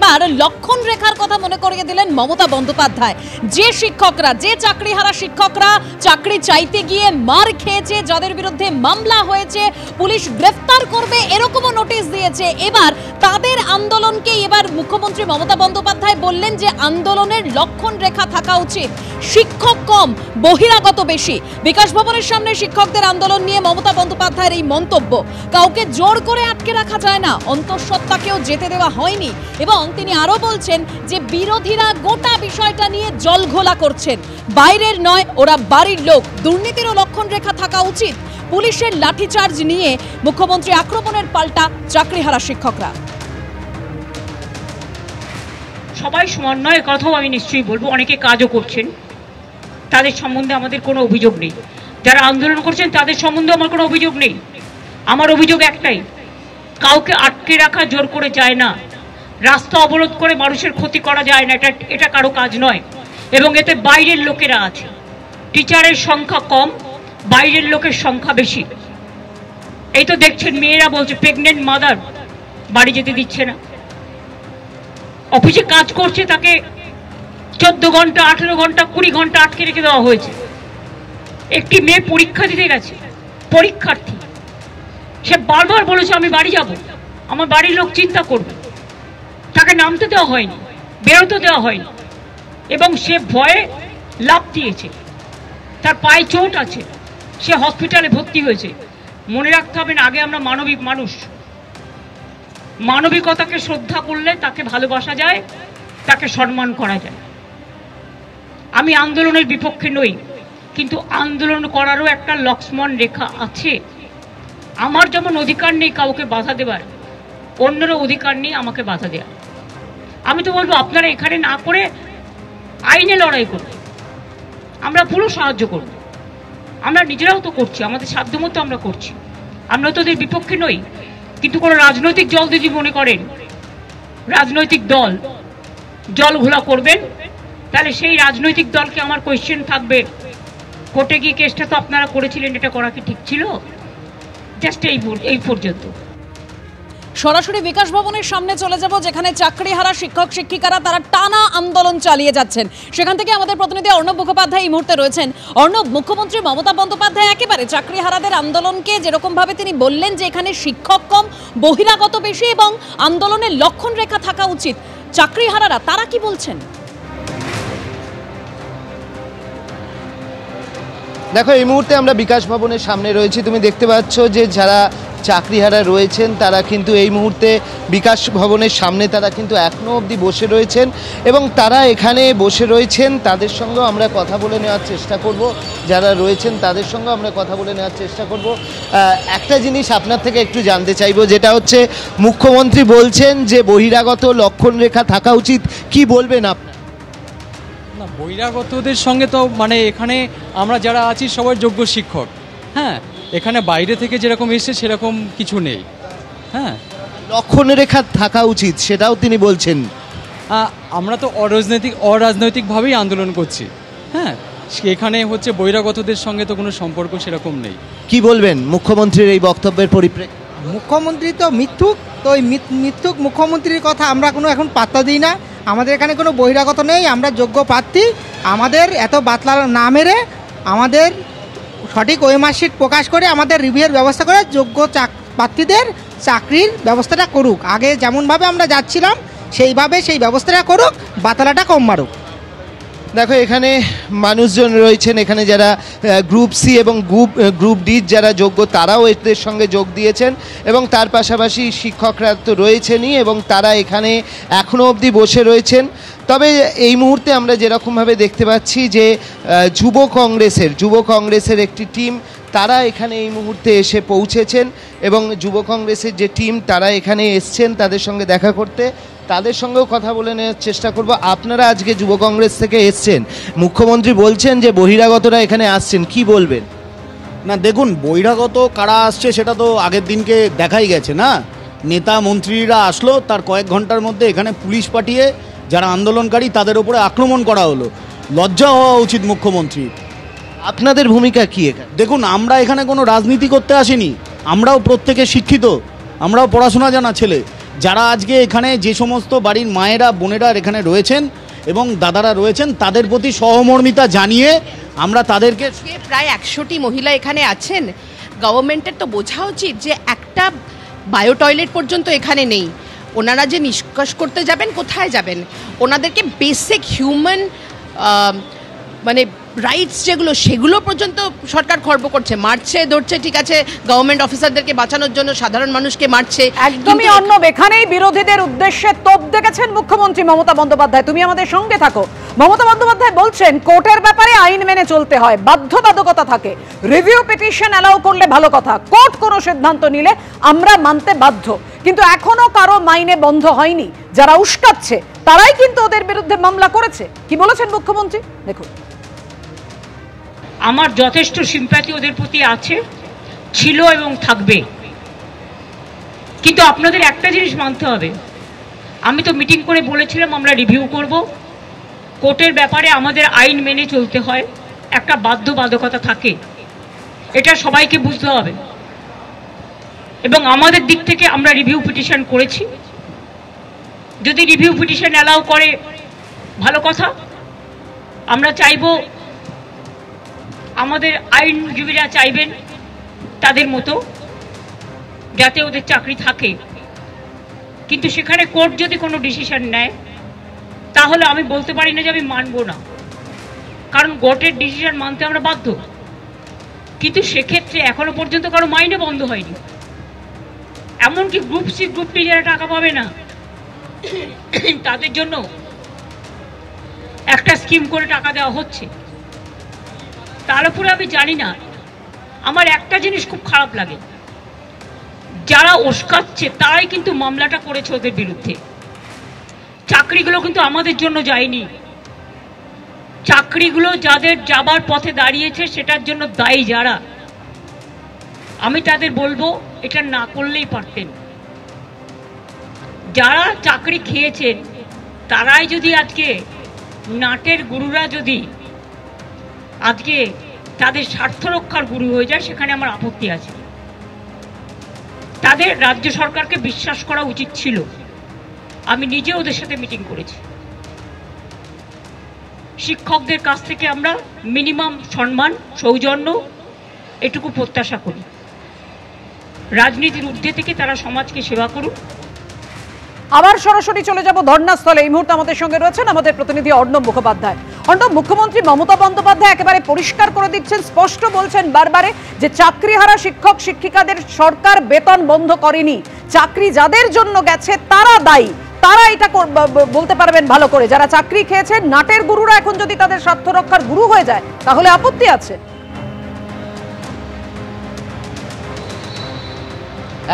রেখার লক্ষণ রেখার কথা মনে করিয়ে দিলেন মমতা বন্দ্যোপাধ্যায়। যে শিক্ষকরা, যে চাকরিহারা শিক্ষকরা চাকরি চাইতে গিয়ে মার খেয়েছে, যাদের বিরুদ্ধে মামলা হয়েছে, পুলিশ গ্রেফতার করবে এরকমও নোটিশ দিয়েছে, এবার তাদের আন্দোলনকে এবার মুখ্যমন্ত্রী মমতা বন্দ্যোপাধ্যায় বললেন যে আন্দোলনের লক্ষণ রেখা থাকা উচিত, শিক্ষক কম বহিরাগত বেশি। বিকাশ ভবনের সামনে শিক্ষকদের আন্দোলন নিয়ে মমতা বন্দ্যোপাধ্যায়ের এই মন্তব্য। কাউকে জোর করে আটকে রাখা যায় না, অন্তঃসত্ত্বাকেও যেতে দেওয়া হয়নি। এবং তিনি আরো বলছেন যে বিরোধীরা গোটা বিষয়টা নিয়ে জলঘোলা করছেন, বাইরের নয় ওরা বাড়ির লোক, দুর্নীতিরও লক্ষণ রেখা থাকা উচিত। পুলিশের লাঠিচার্জ নিয়ে মুখ্যমন্ত্রী আক্রমণের পাল্টা চাকরিহারা শিক্ষকরা। সবাই সমান নয়, কথাও আমি নিশ্চয়ই বলবো। অনেকে কাজও করছেন, তাদের সম্বন্ধে আমাদের কোনো অভিযোগ নেই। যারা আন্দোলন করছেন তাদের সম্বন্ধে আমার কোনো অভিযোগ নেই। আমার অভিযোগ একটাই, কাউকে আটকে রাখা জোর করে যায় না, রাস্তা অবরোধ করে মানুষের ক্ষতি করা যায় না, এটা কারো কাজ নয়। এবং এতে বাইরের লোকেরা আছে, টিচারের সংখ্যা কম, বাইরের লোকের সংখ্যা বেশি। এই তো দেখছেন মেয়েরা বলছে প্রেগনেন্ট মাদার বাড়ি যেতে দিচ্ছে না, অফিসে কাজ করছে তাকে 14 ঘন্টা 18 ঘন্টা 20 ঘন্টা আটকে রেখে দেওয়া হয়েছে। একটি মেয়ে পরীক্ষা দিতে গেছে, পরীক্ষার্থী, সে বারবার বলেছে আমি বাড়ি যাব, আমার বাড়ির লোক চিন্তা করবে, তাকে নামতে দেওয়া হয়নি, বেরোতে দেওয়া হয়নি, এবং সে ভয়ে লাফ দিয়েছে, তার পায়ে চোট আছে, সে হসপিটালে ভর্তি হয়েছে। মনে রাখতে হবে না, আগে আমরা মানবিক মানুষ, মানবিকতাকে শ্রদ্ধা করলে তাকে ভালোবাসা যায়, তাকে সম্মান করা যায়। আমি আন্দোলনের বিপক্ষে নই, কিন্তু আন্দোলন করারও একটা লক্ষ্মণ রেখা আছে। আমার যেমন অধিকার নেই কাউকে বাধা দেবার, অন্যেরও অধিকার নেই আমাকে বাধা দেওয়ার। আমি তো বলবো আপনারা এখানে না করে আইনে লড়াই করুন, আমরা পুরো সাহায্য করব। আমরা নিজেরাও তো করছি, আমাদের সাধ্যমতো আমরা করছি, আমরা তো ওদের বিপক্ষে নই। কিন্তু কোনো রাজনৈতিক দল যদি মনে করেন রাজনৈতিক দল জল ঘোলা করবেন, তাহলে সেই রাজনৈতিক দলকে আমার কোয়েশ্চেন থাকবে, কোর্টে গিয়ে কেসটা তো আপনারা করেছিলেন, এটা করা কি ঠিক ছিল? জাস্ট এই পর্যন্ত। সরাসরি বিকাশ ভবনের সামনে চলে যাব, যেখানে চাকরিহারা শিক্ষক শিক্ষিকারা তারা টানা আন্দোলন চালিয়ে যাচ্ছেন। সেখান থেকে আমাদের প্রতিনিধি অর্ণব মুখোপাধ্যায় এই মুহূর্তে রয়েছেন। অর্ণব, মুখ্যমন্ত্রী মমতা বন্দ্যোপাধ্যায় একেবারে চাকরিহারাদের আন্দোলনকে যেরকম ভাবে তিনি বললেন যে এখানে শিক্ষক কম বহিরাগত বেশি এবং আন্দোলনের লক্ষণ রেখা থাকা উচিত, চাকরিহারারা তারা কি বলছেন? দেখো, এই মুহূর্তে আমরা বিকাশ ভবনের সামনে রয়েছি। তুমি দেখতে পাচ্ছ যে যারা চাকরিহারা রয়েছেন তারা কিন্তু এই মুহূর্তে বিকাশ ভবনের সামনে তারা কিন্তু এখনও অবধি বসে রয়েছেন, এবং তারা এখানে বসে রয়েছেন। তাদের সঙ্গেও আমরা কথা বলে নেওয়ার চেষ্টা করব, যারা রয়েছেন তাদের সঙ্গেও আমরা কথা বলে নেওয়ার চেষ্টা করব। একটা জিনিস আপনার থেকে একটু জানতে চাইব, যেটা হচ্ছে মুখ্যমন্ত্রী বলছেন যে বহিরাগত লক্ষণ রেখা থাকা উচিত, কি বলবেন আপনার? না, বহিরাগতদের সঙ্গে তো মানে এখানে আমরা যারা আছি সবাই যোগ্য শিক্ষক। হ্যাঁ, এখানে বাইরে থেকে যেরকম এসছে সেরকম কিছু নেই। হ্যাঁ, লক্ষণ রেখা থাকা উচিত সেটাও তিনি বলছেন। আমরা তো অরাজনৈতিকভাবেই আন্দোলন করছি। হ্যাঁ, এখানে হচ্ছে বহিরাগতদের সঙ্গে তো কোনো সম্পর্ক সেরকম নেই। কি বলবেন মুখ্যমন্ত্রীর এই বক্তব্যের পরিপ্রেক্ষিতে? মুখ্যমন্ত্রী তো মিথ্যুক, তো ওই মিথ্যুক মুখ্যমন্ত্রীর কথা আমরা কোনো এখন পাত্তা দিই না। আমাদের এখানে কোনো বহিরাগত নেই, আমরা যোগ্য প্রার্থী। আমাদের এত বাতলা না মেরে আমাদের সঠিক ওয়েমার্কশিট প্রকাশ করে আমাদের রিভিউয়ের ব্যবস্থা করে যোগ্য প্রার্থীদের চাকরির ব্যবস্থাটা করুক। আগে যেমনভাবে আমরা যাচ্ছিলাম সেইভাবে সেই ব্যবস্থাটা করুক, বাতলাটা কম মারুক। দেখো, এখানে মানুষজন রয়েছেন, এখানে যারা গ্রুপ সি এবং গ্রুপ ডি যারা যোগ্য তারাও এদের সঙ্গে যোগ দিয়েছেন, এবং তার পাশাপাশি শিক্ষকরা তো রয়েছেনই এবং তারা এখানে এখনও অবধি বসে রয়েছেন। তবে এই মুহূর্তে আমরা যেরকমভাবে দেখতে পাচ্ছি যে যুব কংগ্রেসের একটি টিম তারা এখানে এই মুহূর্তে এসে পৌঁছেছেন, এবং যুব কংগ্রেসের যে টিম তারা এখানে এসছেন তাদের সঙ্গে দেখা করতে, তাদের সঙ্গেও কথা বলে নেওয়ার চেষ্টা করব। আপনারা আজকে যুব কংগ্রেস থেকে এসছেন, মুখ্যমন্ত্রী বলছেন যে বহিরাগতরা এখানে আসছেন, কি বলবেন? না দেখুন, বহিরাগত কারা আসছে সেটা তো আগের দিনকে দেখাই গেছে না। নেতা মন্ত্রীরা আসলো, তার কয়েক ঘন্টার মধ্যে এখানে পুলিশ পাঠিয়ে যারা আন্দোলনকারী তাদের উপরে আক্রমণ করা হলো। লজ্জা হওয়া উচিত মুখ্যমন্ত্রী। আপনাদের ভূমিকা কি এখানে? দেখুন, আমরা এখানে কোনো রাজনীতি করতে আসিনি, আমরাও প্রত্যেকে শিক্ষিত, আমরাও পড়াশোনা জানা ছেলে, যারা আজকে এখানে যে সমস্ত বাড়ির মায়েরা বোনেরা এখানে রয়েছেন এবং দাদারা রয়েছেন তাদের প্রতি সহমর্মিতা জানিয়ে আমরা তাদেরকে প্রায় 100টি মহিলা এখানে আছেন। গভর্নমেন্টের তো বোঝা উচিত যে একটা বায়ো টয়লেট পর্যন্ত এখানে নেই। ওনারা যে নিষ্কাশ করতে যাবেন, কোথায় যাবেন? ওনাদেরকে বেসিক হিউম্যান মানে রাইটস যেগুলো, সেগুলো পর্যন্ত সরকার খর্ব করছে, মারছে, ধরছে। ঠিক আছে, গভর্নমেন্ট অফিসারদেরকে বাঁচানোর জন্য সাধারণ মানুষকে মারছে। একদমই অন্য। এখানেই বিরোধীদের উদ্দেশ্যে তোপ দেখেছেন মুখ্যমন্ত্রী মমতা বন্দ্যোপাধ্যায়। তুমি আমাদের সঙ্গে থাকো। মমতা বন্দ্যোপাধ্যায় বলছেন কোর্টের ব্যাপারে আইন মেনে চলতে হয়, বাধ্যবাধকতা থাকে, রিভিউ পিটিশন অ্যালাউ করলে ভালো কথা, কোর্ট কোনো সিদ্ধান্ত নিলে আমরা মানতে বাধ্য। কিন্তু এখনো কারো মাইনে বন্ধ হয়নি। যারা উস্কাচ্ছে তারাই কিন্তু ওদের বিরুদ্ধে মামলা করেছে। কি বলেছেন মুখ্যমন্ত্রী দেখুন। আমার যথেষ্ট সিম্প্যাথি ওদের প্রতি আছে, ছিল এবং থাকবে। কিন্তু আপনাদের একটা জিনিস মানতে হবে, আমি তো মিটিং করে বলেছিলাম আমরা রিভিউ করব। কোর্টের ব্যাপারে আমাদের আইন মেনে চলতে হয়, একটা বাধ্যবাধকতা থাকে, এটা সবাইকে বুঝতে হবে। এবং আমাদের দিক থেকে আমরা রিভিউ পিটিশন করেছি। যদি রিভিউ পিটিশন অ্যালাউ করে ভালো কথা। আমরা চাইব, আমাদের আইনজীবীরা চাইবেন তাদের মতো যাতে ওদের চাকরি থাকে। কিন্তু সেখানে কোর্ট যদি কোনো ডিসিশন নেয় তাহলে আমি বলতে পারি না যে আমি মানব না, কারণ কোর্টের ডিসিশন মানতে আমরা বাধ্য। কিন্তু সেক্ষেত্রে এখনো পর্যন্ত কারো মাইনে বন্ধ হয়নি। এমনকি গ্রুপ সি গ্রুপ ডি যারা টাকা পাবে না তাদের জন্য একটা স্কিম করে টাকা দেওয়া হচ্ছে। তার উপরে আমি জানি না, আমার একটা জিনিস খুব খারাপ লাগে, যারা উস্কাচ্ছে তারাই কিন্তু মামলাটা করেছে ওদের বিরুদ্ধে। চাকরিগুলো কিন্তু আমাদের জন্য যায়নি। চাকরিগুলো যাদের যাবার পথে দাঁড়িয়েছে সেটার জন্য দায়ী যারা, আমি তাদের বলবো এটা না করলেই পারতেন। যারা চাকরি খেয়েছেন তারাই যদি আজকে নাটের গুরুরা যদি আজকে তাদের স্বার্থ রক্ষার গুরু হয়ে যায়, সেখানে আমার আপত্তি আছে। তাদের রাজ্য সরকারকে বিশ্বাস করা উচিত ছিল। আমি নিজে ওদের সাথে মিটিং করেছি। শিক্ষকদের কাছ থেকে আমরা মিনিমাম সম্মান, সৌজন্য এটুকু প্রত্যাশা করি। রাজনীতির ঊর্ধ্বে থেকে তারা সমাজকে সেবা করুন। আবার সরাসরি চলে যাব ধর্নাস্থলে। এই মুহূর্তে আমাদের সঙ্গে রয়েছেন আমাদের প্রতিনিধি অর্ণব মুখোপাধ্যায়। অর্ণব, মুখ্যমন্ত্রী মমতা বন্দ্যোপাধ্যায় একেবারে পরিষ্কার করে দিচ্ছেন, স্পষ্ট বলছেন বারবারে যে চাকরিহারা শিক্ষক শিক্ষিকাদের সরকার বেতন বন্ধ করেনি। চাকরি যাদের জন্য গেছে তারা দায়ী, তারা এটা বলতে পারবেন ভালো করে। যারা চাকরি খেয়েছেন, নাটের গুরুরা এখন যদি তাদের স্বার্থ রক্ষার গুরু হয়ে যায় তাহলে আপত্তি আছে।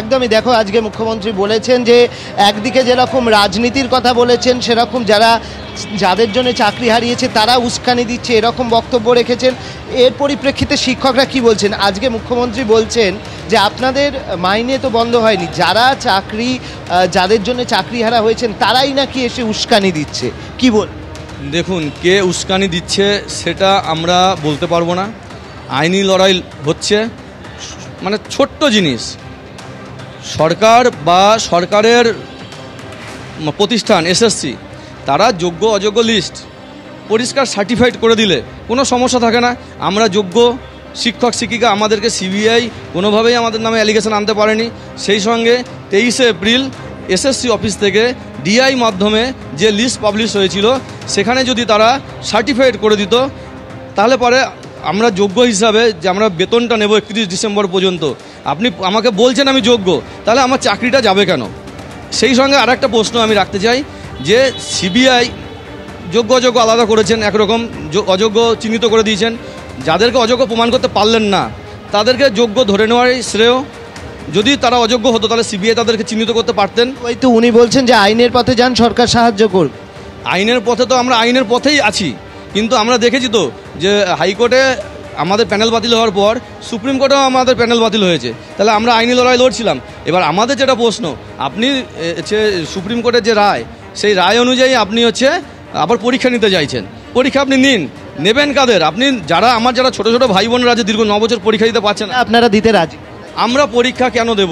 একদমই। দেখো, আজকে মুখ্যমন্ত্রী বলেছেন যে একদিকে যেরকম রাজনীতির কথা বলেছেন, সেরকম যাদের জন্য চাকরি হারিয়েছে তারা উস্কানি দিচ্ছে, এরকম বক্তব্য রেখেছেন। এর পরিপ্রেক্ষিতে শিক্ষকরা কি বলছেন? আজকে মুখ্যমন্ত্রী বলছেন যে আপনাদের মাইনে তো বন্ধ হয়নি, যাদের জন্য চাকরি হারা হয়েছেন তারাই নাকি এসে উস্কানি দিচ্ছে। কি বল? দেখুন, কে উস্কানি দিচ্ছে সেটা আমরা বলতে পারবো না। আইনি লড়াই হচ্ছে, মানে ছোট্ট জিনিস, সরকার বা সরকারের প্রতিষ্ঠান এসএসসি তারা যোগ্য অযোগ্য লিস্ট পরিষ্কার সার্টিফাইড করে দিলে কোনো সমস্যা থাকে না। আমরা যোগ্য শিক্ষক শিক্ষিকা, আমাদেরকে সিবিআই কোনোভাবেই আমাদের নামে অ্যালিগেশন আনতে পারেনি। সেই সঙ্গে 23শে এপ্রিল এসএসসি অফিস থেকে ডিআই মাধ্যমে যে লিস্ট পাবলিশ হয়েছিল সেখানে যদি তারা সার্টিফাইড করে দিত তাহলে পরে আমরা যোগ্য হিসাবে যে আমরা বেতনটা নেব 31 ডিসেম্বর পর্যন্ত। আপনি আমাকে বলছেন আমি যোগ্য, তাহলে আমার চাকরিটা যাবে কেন? সেই সঙ্গে আর একটা প্রশ্ন আমি রাখতে চাই যে সিবিআই যোগ্য অযোগ্য আলাদা করেছেন, একরকম অযোগ্য চিহ্নিত করে দিয়েছেন। যাদেরকে অযোগ্য প্রমাণ করতে পারলেন না তাদেরকে যোগ্য ধরে নেওয়াই শ্রেয়। যদি তারা অযোগ্য হতো তাহলে সিবিআই তাদেরকে চিহ্নিত করতে পারতেন। হয়তো উনি বলছেন যে আইনের পথে যান, সরকার সাহায্য করবে। আইনের পথে তো আমরা আইনের পথেই আছি, কিন্তু আমরা দেখেছি তো যে হাইকোর্টে আমাদের প্যানেল বাতিল হওয়ার পর সুপ্রিম কোর্টেও আমাদের প্যানেল বাতিল হয়েছে। তাহলে আমরা আইনি লড়াই লড়ছিলাম। এবার আমাদের যেটা প্রশ্ন, আপনি সুপ্রিম কোর্টের যে রায়, সেই রায় অনুযায়ী আপনি আবার পরীক্ষা নিতে চাইছেন। পরীক্ষা আপনি নেবেন কাদের? আপনি যারা ছোট ছোট ভাই বোনরা যে দীর্ঘ 9 বছর পরীক্ষা দিতে পারছেন, আপনারা দিতে রাজি? আমরা পরীক্ষা কেন দেব?